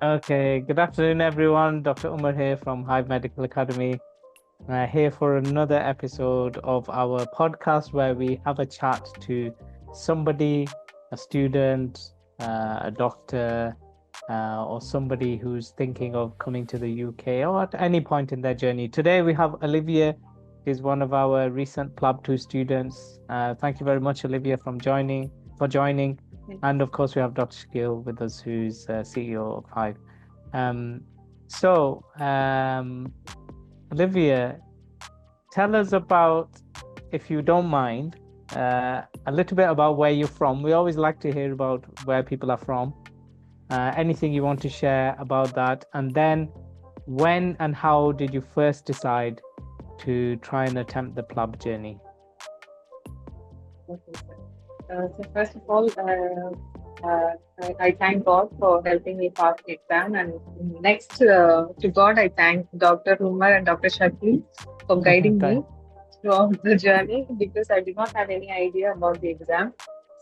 Okay, good afternoon, everyone. Dr. Umar here from Hive Medical Academy. Here for another episode of our podcast where we have a chat to somebody, a student, a doctor, or somebody who's thinking of coming to the UK or at any point in their journey. Today we have Olivia, who's one of our recent PLAB 2 students. Thank you very much, Olivia, for joining. And of course, we have Dr. Shakil with us, who's CEO of Hive. Um, so, Olivia, tell us about, if you don't mind, a little bit about where you're from. We always like to hear about where people are from. Anything you want to share about that, and then when and how did you first decide to try and attempt the PLAB journey? Okay, sir. So first of all, I thank God for helping me pass the exam, and next to God, I thank Dr. Umar and Dr. Shakil for guiding me Thank- throughout the journey because I did not have any idea about the exam.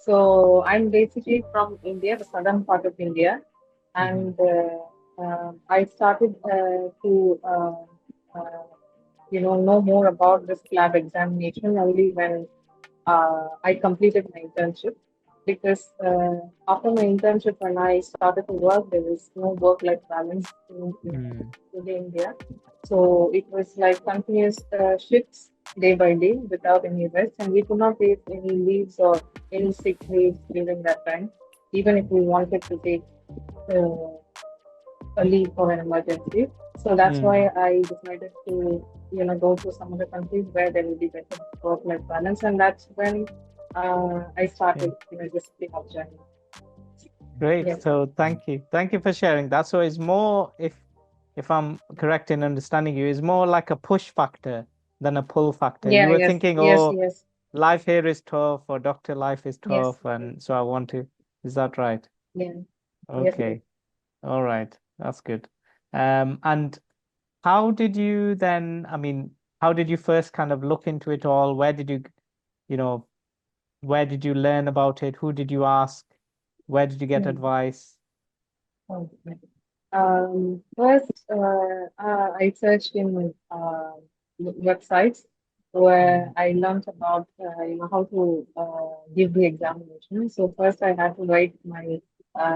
So I'm basically from India, the southern part of India, Mhm. and I started to know more about this lab examination only when I completed my internship because after my internship, when I started to work, there was no work-life balance Mm. in India. So it was like continuous shifts day by day without any rest, and we could not take any leaves or any sick leaves during that time, even if we wanted to take uh, a leave for an emergency. So that's why Mm. I decided to, go to some other countries where there will be better work-life balance, and that's when I Yeah. started, this pickup journey. Great. Yes, So thank you for sharing that. So it's more, if I'm correct in understanding you, is more like a push factor than a pull factor. You yeah, were yes, thinking, yes, oh, yes, life here is tough, or doctor life is yes, tough, and so I want to. Is that right? yeah, yes, yes. Okay. All right. That's good. And how did you then, I mean, how did you first kind of look into it all? Where did you know, where did you learn about it? Who did you ask? Where did you get Mm. advice? Okay. First, I searched in websites where Mm, I learned about how to give the examination. So first, I had to write my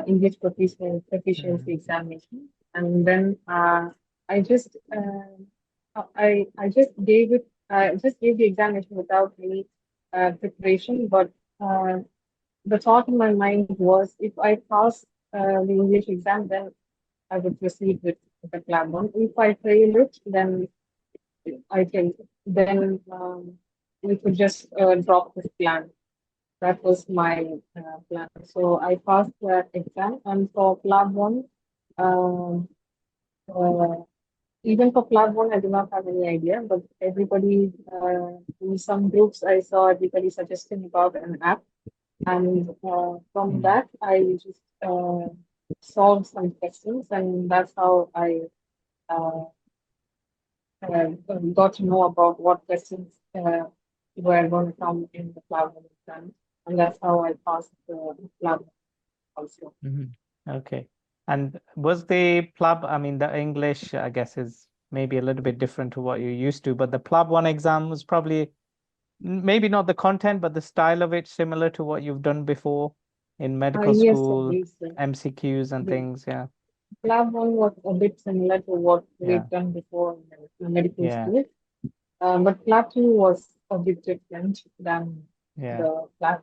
English proficiency mm, examination, and then I just I just gave it. I just gave the examination without any preparation, but uh, the thought in my mind was if I pass the English exam, then I would proceed with the PLAB one. If I fail it, then I can then we could just drop this plan. That was my plan. So I passed that exam, and for PLAB one, um, uh, even for PLAB one, I do not have any idea. But everybody in some groups, I saw everybody suggesting about an app. And from mm. that, I just solved some questions, and that's how I uh, got to know about what questions were going to come in the cloud exam, and that's how I passed the cloud also. Mhm. Okay. And was the PLAB, I mean, the English, I guess, is maybe a little bit different to what you're used to, but the PLAB 1 exam was probably maybe not the content, but the style of it similar to what you've done before in medical Yes, sir, school, yes, sir. MCQs and The things. Yeah. lab one was a bit similar to what Yeah. we've done before in the medical Yeah. school, but lab two was a bit different than Yeah. the lab.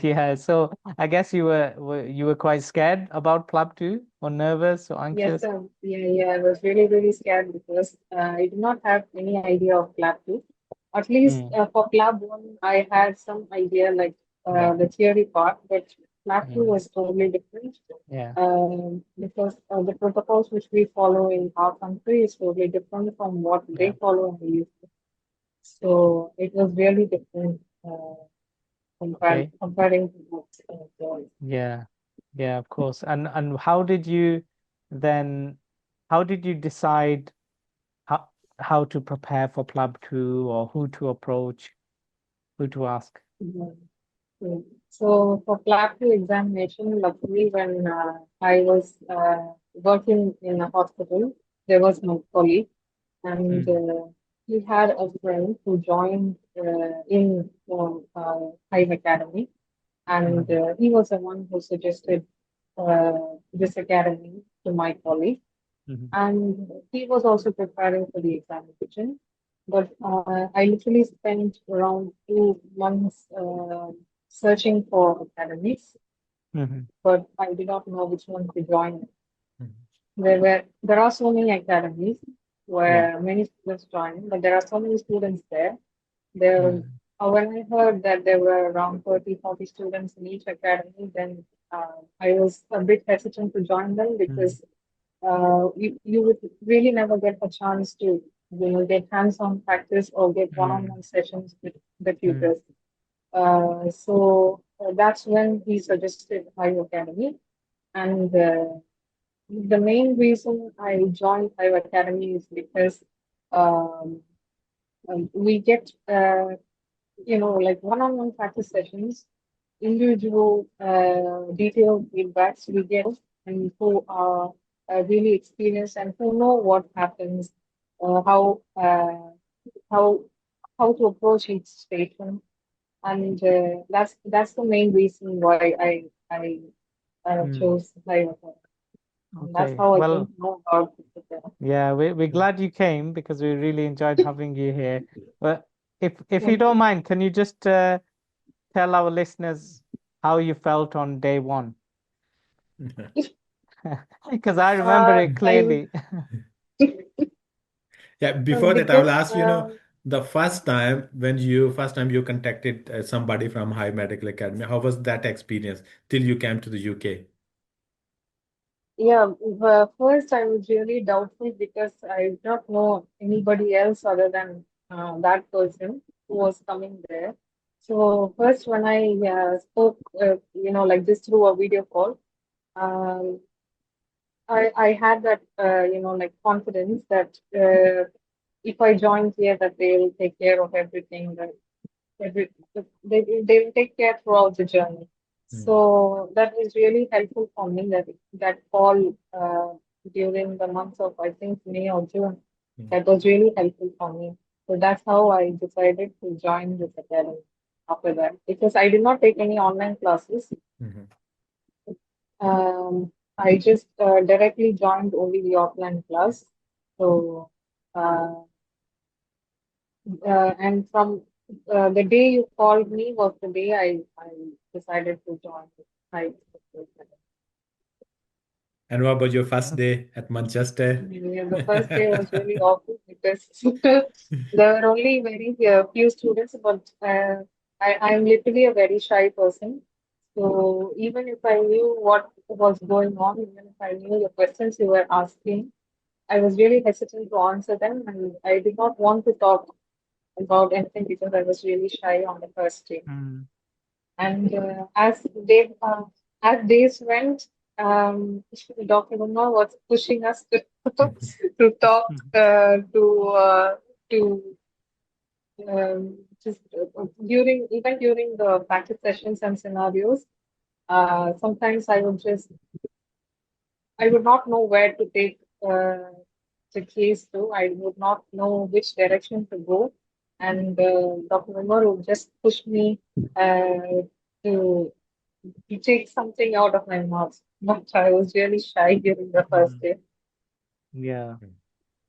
Yeah. So I guess you were quite scared about PLAB 2 or nervous or Yes, anxious. sir. Yeah, yeah. I was really, really scared because I did not have any idea of PLAB 2. At least Mm. for PLAB 1, I had some idea like Yeah. the theory part, but PLAB 2 Mm. was totally different Yeah. because the protocols which we follow in our country is totally different from what they Yeah. follow in the UK. So it was really different Okay. comparing to what the Yeah. Yeah, of course. And how did you then how did you decide how how to prepare for PLAB 2 or who to approach, who to ask? yeah. Yeah. So for PLAB 2 examination, luckily when I was working in a hospital, there was my colleague, and Mm, he had a friend who joined in Hive Academy, and mm, he was the one who suggested uh, this academy to my colleague, mm, and he was also preparing for the examination. But I literally spent around 2 months searching for academies, mm, but I did not know which one to join. Mhm. There are so many academies yeah. where many students join, but there are so many students there. There, Mhm. when I heard that there were around 30, 40 students in each academy, then I was a bit hesitant to join them Mhm. because you would really never get a chance to get hands-on practice or get Mhm. one-on-one sessions with the Mhm. tutors. So that's when he suggested Hive Academy, and the main reason I joined Hive Academy is because um, we get like one-on-one practice sessions, individual detailed feedbacks we get, and who are really experienced and who know what happens, uh, how uh, how how to approach each station, and that's the main reason why I Mm, chose Hive. And that's okay. how I came Well, to know about it. yeah, we're glad you came because we really enjoyed having you here. But if you don't Mhm. mind, can you just tell our listeners how you felt on day one? Because I remember it I clearly. Yeah, before that, I will because ask, the first time you contacted somebody from High Medical Academy, how was that experience till you came to the UK? yeah, first I was really doubtful because I did not know anybody else other than that person who was coming there. So first when I spoke, like this through a video call, um, I had that, like confidence that if I join here, that they will take care of everything, that every they will take care throughout the journey. Mm. So that was really helpful for me. That call during the months of I think May or June, Mm. that was really helpful for me. So that's how I decided to join this academy after that because I did not take any online classes. Mhm. I just directly joined only the offline class. So, uh, and from the day you called me was the day I decided to join. I, And what about your first day at Manchester? yeah, the first day was really awful because there were only very few students, but I'm literally a very shy person. So even if I knew what was going on, even if I knew the questions you were asking, I was really hesitant to answer them, and I did not want to talk about anything because I was really shy on the first day. Mm, And as days went, Dr. Uma was pushing us to to talk to just during the practice sessions and scenarios. Sometimes I would not know where to take the case to. I would not know which direction to go. And Dr. Umar would just push me to, to take something out of my mouth. But I was really shy during the first mm, day. yeah.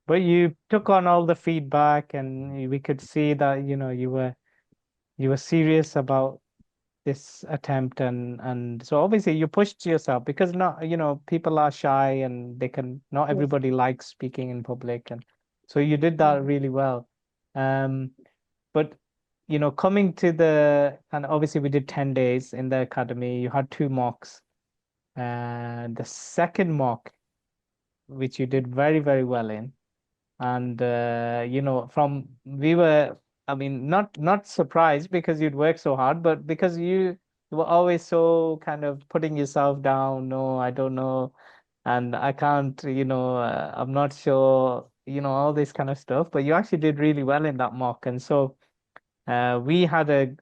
But you took on all the feedback and we could see that, you were serious about this attempt and so obviously you pushed yourself because not people are shy and not Yes. everybody likes speaking in public and so you did that Mhm. really well. um but coming to and obviously we did 10 days in the academy. You had two mocks and the second mock which you did very very well in and from we were, I mean, not surprised because you'd worked so hard, but because you were always so kind of putting yourself down. No, I don't know, and I can't, I'm not sure, all this kind of stuff. But you actually did really well in that mock, and so we had a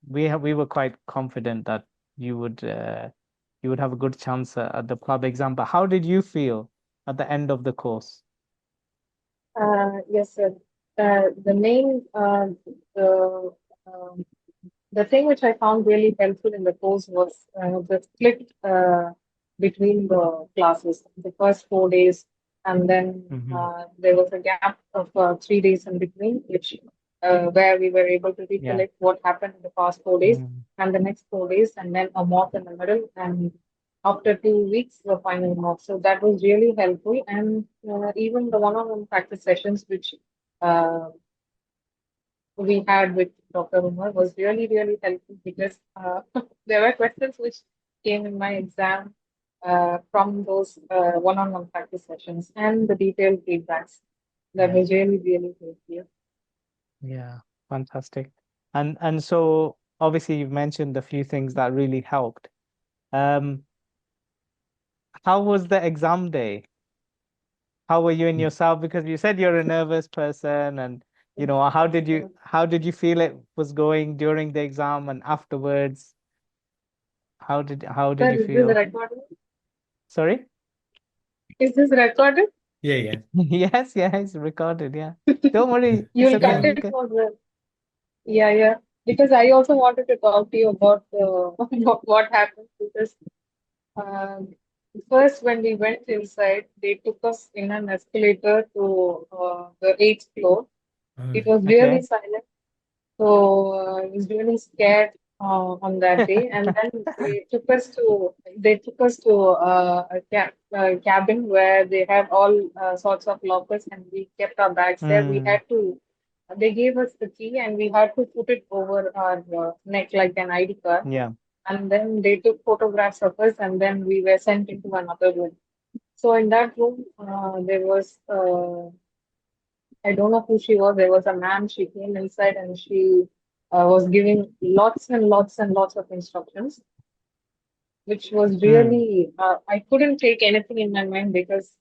we were quite confident that you would have a good chance at the PLAB exam. But how did you feel at the end of the course? Yes, sir. The main, um, the thing which I found really helpful in the course was the split between the classes, the first 4 days, and then Mm-hmm. there was a gap of 3 days in between, which where we were able to Yeah. recollect what happened in the past 4 days, Mm. and the next 4 days, and then a mock in the middle, and after 2 weeks, the final mock. So that was really helpful, and even the one-on-one practice sessions, which uh, we had with Dr. Umar was really, really helpful because there were questions which came in my exam from those one-on-one practice sessions and the detailed feedbacks that Yeah. was really, really helpful. Yeah. Fantastic. And so obviously you've mentioned a few things that really helped. Um, how was the exam day? How were you in yourself? Because you said you're a nervous person, and how did you feel it was going during the exam and afterwards? How did Sir, you is this feel? recorded? Sorry? Is this recorded? Yeah, yeah. Yes, yeah, it's recorded. Yeah. Don't worry. It's You'll okay. cut You it can. for the yeah, yeah. Because I also wanted to talk to you about what happened because Um, first, when we went inside, they took us in an escalator to the eighth floor. Uh, It was really Okay. silent, so I was really scared on that day. And then they took us to a cabin where they have all sorts of lockers, and we kept our bags there. We Mm, had to. They gave us the key, and we had to put it over our neck like an ID card, yeah. and then they took photographs of us, and then we were sent into another room. So in that room, there was I don't know who she was. There was a man. She came inside and she was giving lots and lots and lots of instructions, which was Mm, really I couldn't take anything in my mind because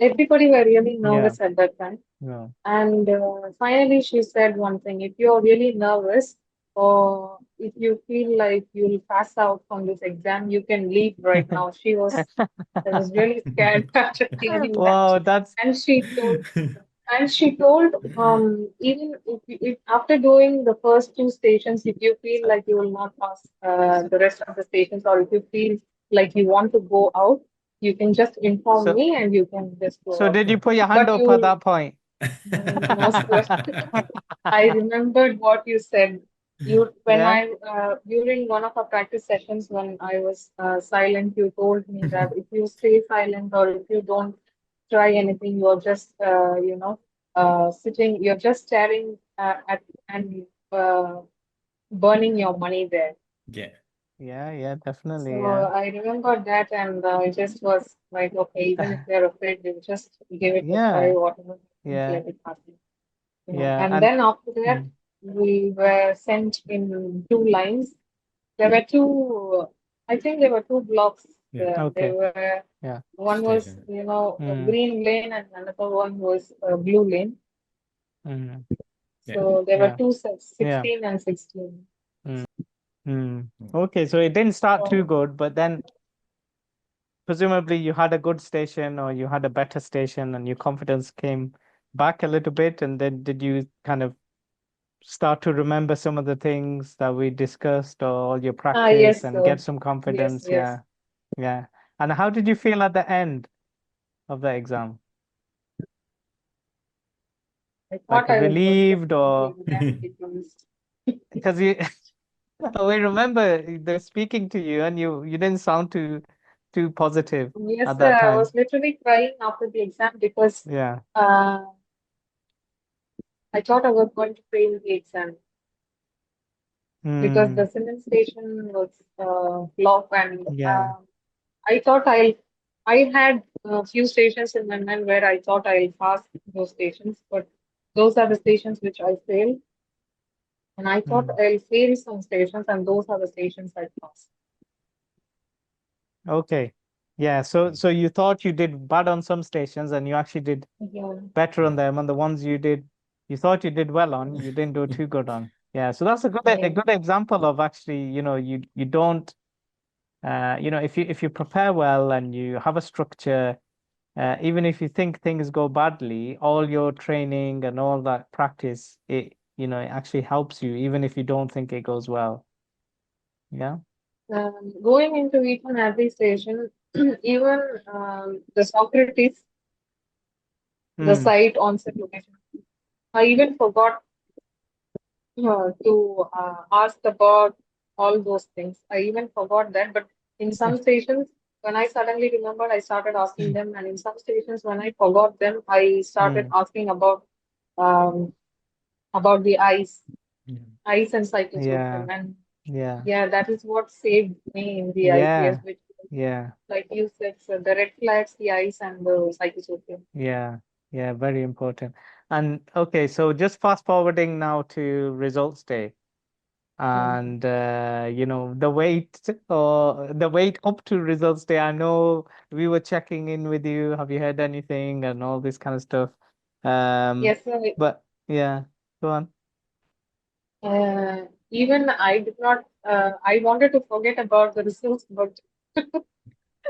everybody were really yeah. nervous at that time. Yeah. And finally, she said one thing: if you're really nervous, or if you feel like you'll pass out from this exam, you can leave right now. I was really scared after hearing that. Wow, that's And she told, even if after doing the first two stations, if you feel like you will not pass the rest of the stations, or if you feel like you want to go out, you can just inform so. me and you can just go So out. did you put your hand But up at you, that point? no, sir. I remembered what you said. When Yeah. I during one of our practice sessions when I was silent, you told me that if you stay silent or if you don't try anything, you're just sitting, you're just staring at and burning your money there. yeah. Yeah, yeah, definitely. So Yeah. I remembered that, and I just was like, okay, even if they're afraid, we'll just give it a try, Yeah, whatever happens, yeah, let it happen. Yeah. yeah. And And then after that, mm, we were sent in two lines. There were two, I think there were two blocks Yeah. there. There okay. were, Yeah. one was, Station. a Mm, green lane and another one was a blue lane. mm, Yeah. So there were yeah. two sets, Yeah. 16 and 16. Mm, mm. Mm. Okay, so it didn't start too So, good, but then presumably you had a good station or you had a better station and your confidence came back a little bit, and then did you kind of start to remember some of the things that we discussed or all your practice yes, and so, get some yes, confidence? yes. Yeah. Yeah. And how did you feel at the end of the exam? I Like thought I was going to relieved fail the or exam because, because you we remember they're speaking to you and you didn't sound too positive yes, at that I time. was literally crying after the exam because Yeah. uh, I thought I was going to fail the exam because Hmm. the cement station was blocked, and Yeah. I thought I had a few stations in my mind where I thought I'll pass those stations, but those are the stations which I failed, and I thought Hmm. I'll fail some stations, and those are the stations I passed. Okay. Yeah. So you thought you did bad on some stations and you actually did Yeah. better on them, and the ones you thought you did well on, you didn't do too good on. Yeah, so that's a Yeah. good example of actually, you don't if you prepare well and you have a structure, even if you think things go badly, all your training and all that practice, it actually helps you, even if you don't think it goes well. Yeah. Going into each and every station, even the Socrates, the Hmm. site onset location, I even forgot to ask about all those things. I even forgot that, but in some stations, when I suddenly remembered, I started asking them, and in some stations, when I forgot them, I started Hmm. asking um, about the ice and cyclosporin, Yeah. and Yeah. yeah, that is what saved me in the IPS, Yeah. which was, Yeah. like you said, so the red flags, the ice, and the cyclosporin. Yeah. Yeah. Very important. And okay, so just fast forwarding now to results day. Mm. And the wait up to results day. I know we were checking in with you. Have you heard anything and all this kind of stuff? Um, Yes, sir. but yeah, go on. Even I did not. I wanted to forget about the results, but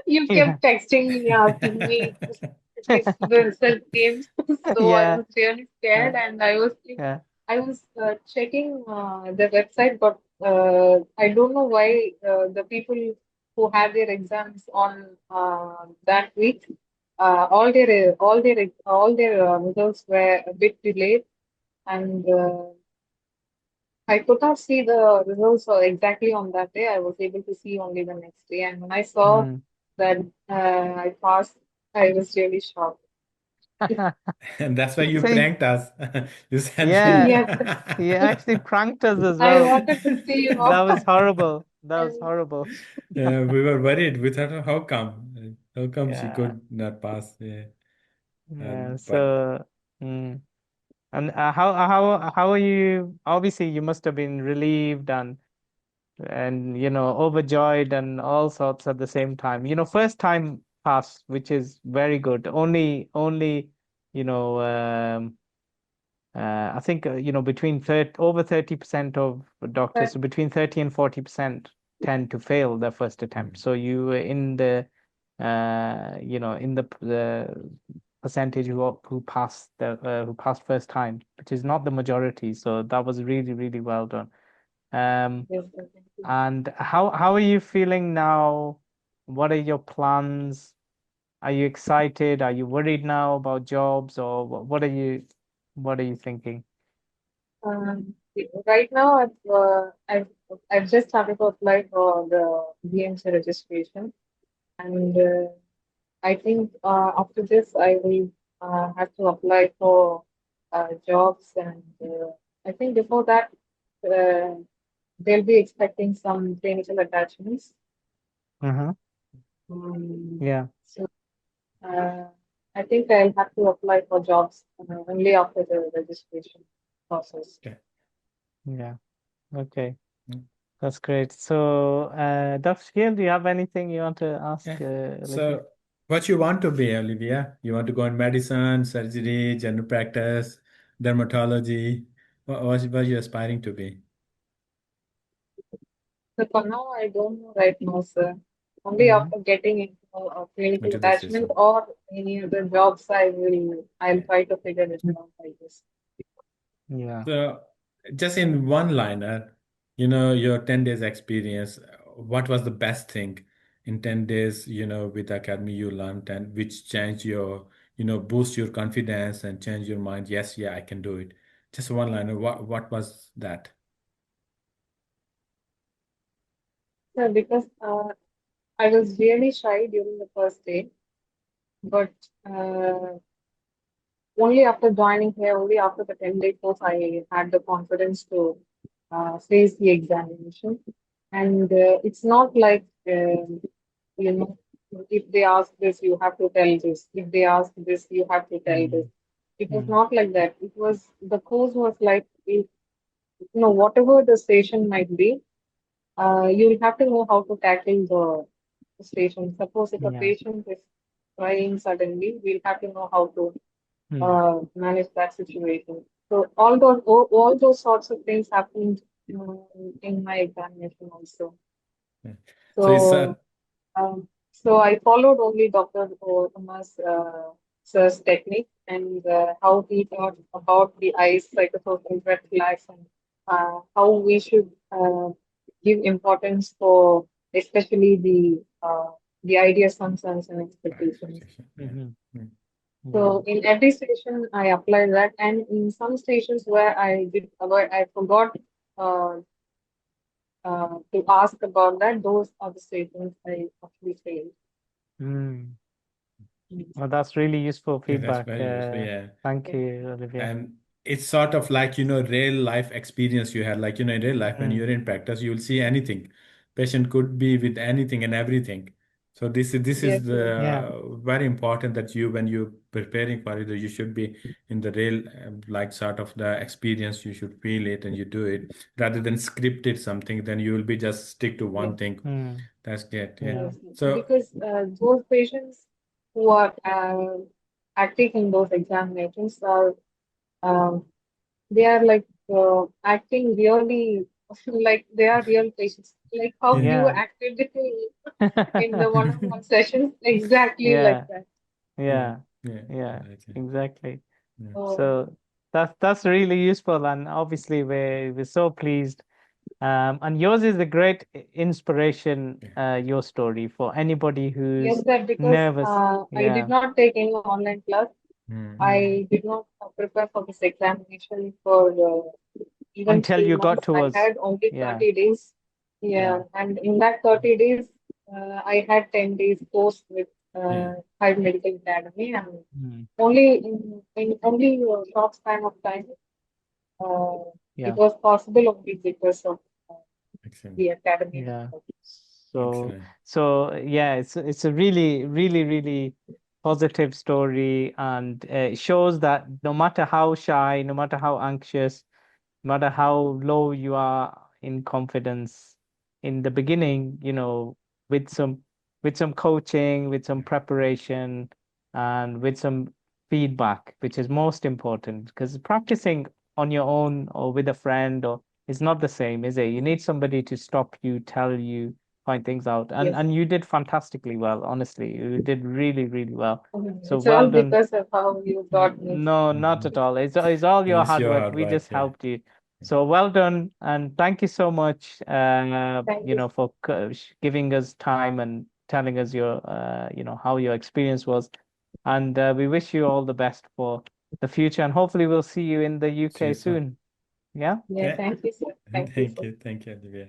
you Yeah. kept texting me, asking me if the result came. So I Yeah. was really scared, Uh, and yeah. I was checking the website, but I don't know why the people who had their exams on that week, all their results were a bit delayed, and I could not see the results exactly on that day. I was able to see only the next day, and when I saw Mm. that I passed, I was really shocked. And that's why you So pranked us. You said we. yeah, Yes, he actually pranked us as I well. wanted to see That more. was horrible. That was And horrible. We were worried. We thought, how come? How come she Yeah. could not pass? Yeah. Yeah. But So, mm. And how are you? Obviously, you must have been relieved and overjoyed and all sorts at the same time. First time pass, which is very good. Only you know I think between 30 over 30% of doctors, but so between 30 and 40% tend to fail their first attempt. So you were in the percentage who passed first time, which is not the majority. So that was really, really well done. Um, yes, definitely. and how are you feeling now? What are your plans? Are you excited? Are you worried now about jobs, or what are you thinking? Um, right now, I've just started to apply for the BMC registration, and I think after this, I will have to apply for jobs, and I think before that, uh, they'll be expecting some clinical attachments. Uh-huh. Um, Yeah, so uh, I think I'll have to apply for jobs only after the registration process. okay. yeah. Okay. That's great. So, Dr. Shakil, do you have anything you want to ask Yeah. Olivia? So, what you want to be, Olivia? You want to go in medicine, surgery, general practice, dermatology? What you aspiring to be? So for now, I don't know right now, sir. Only Hmm. after getting into a clinical Into the attachment system. or any other jobs, I'll try to figure it out, I guess. Yeah. So, just in one liner, your 10 days experience, what was the best thing in 10 days, with the academy you learned and which changed boost your confidence and change your mind? Yes, yeah, I can do it. Just one liner. What was that? So because I was really shy during the first day, but uh, only after joining here, only after the 10-day course, I had the confidence to face the examination. And it's not like, you know, if they ask this, you have to tell this. If they ask this, you have to tell this. Mm. It was Mm. not like that. The course was like, if, whatever the station might be, you'll have to know how to tackle the station. Suppose if a Yeah. patient is crying suddenly, we'll have to know how to Mm. manage that situation. So all those sorts of things happened in my examination also. Yeah. So it's So so I followed only Dr. Uma's sir's technique and how he taught about the eyes, psychosocial red flags, and how we should give importance for especially the ideas, concerns, and expectations. yeah. Mhm. Mm. So in every station, I apply that, and in some stations where I forgot uh, to ask about that, those are the stations I actually failed. Mm. Mm. Well, that's really useful Yeah, that's feedback. very useful. Yeah. Thank Yeah. you, Olivia. And it's sort of like, real life experience you had. Like, in real life, when Mm. you're in practice, you'll see anything. Patient could be with anything and everything. So this is Yes, yes, Yeah, the very important that when you're preparing for it, you should be in the real, like sort of the experience, you should feel it and you do it rather than scripted something, then you will be just stick to yes, one thing. Mm. That's great. Yeah. Yeah, yes. So, Because those patients who are acting in those examinations are um, they are like acting really like they are real patients, like how yeah. you yeah. acted in the one-on-one sessions, exactly like Yeah, that. Yeah. yeah, Yeah. yeah, Right. exactly. Yeah. So So that's really useful, and obviously we're so pleased. And yours is a great inspiration, Yeah. your story for anybody yes, who's sir, because nervous. I did Yeah, not take any online class. Mm. mm. I did not prepare for this examination for even Until three you got months. to I us. had only Yeah, 30 days. yeah. Yeah, and in that 30 days, I had 10 days course with Yeah. Hive Medical Academy, and Mm. only in only a short span of time, uh, it Yeah, was possible only because of uh, Excellent. the academy. yeah. So, Excellent. yeah, it's a really, really, really positive story, and it shows that no matter how shy, no matter how anxious, no matter how low you are in confidence in the beginning, with some coaching, with some preparation, and with some feedback, which is most important, because practicing on your own or with a friend or is not the same, is it? You need somebody to stop you, tell you, point things out. And Yes, and you did fantastically well, honestly. You did really, really well. So it's well all done. because of how you taught me. No, not at Mhm. all. It's all your It's hard your work. hard We work. just Yeah. helped you. So well done, and thank you so much, Thank you. for giving us time and telling us your, how your experience was. And we wish you all the best for the future, and hopefully we'll see you in the See UK you soon. soon. Yeah. Yeah, Yeah. thank you, sir. Thank you, Thank sir. you. Thank you, Olivia.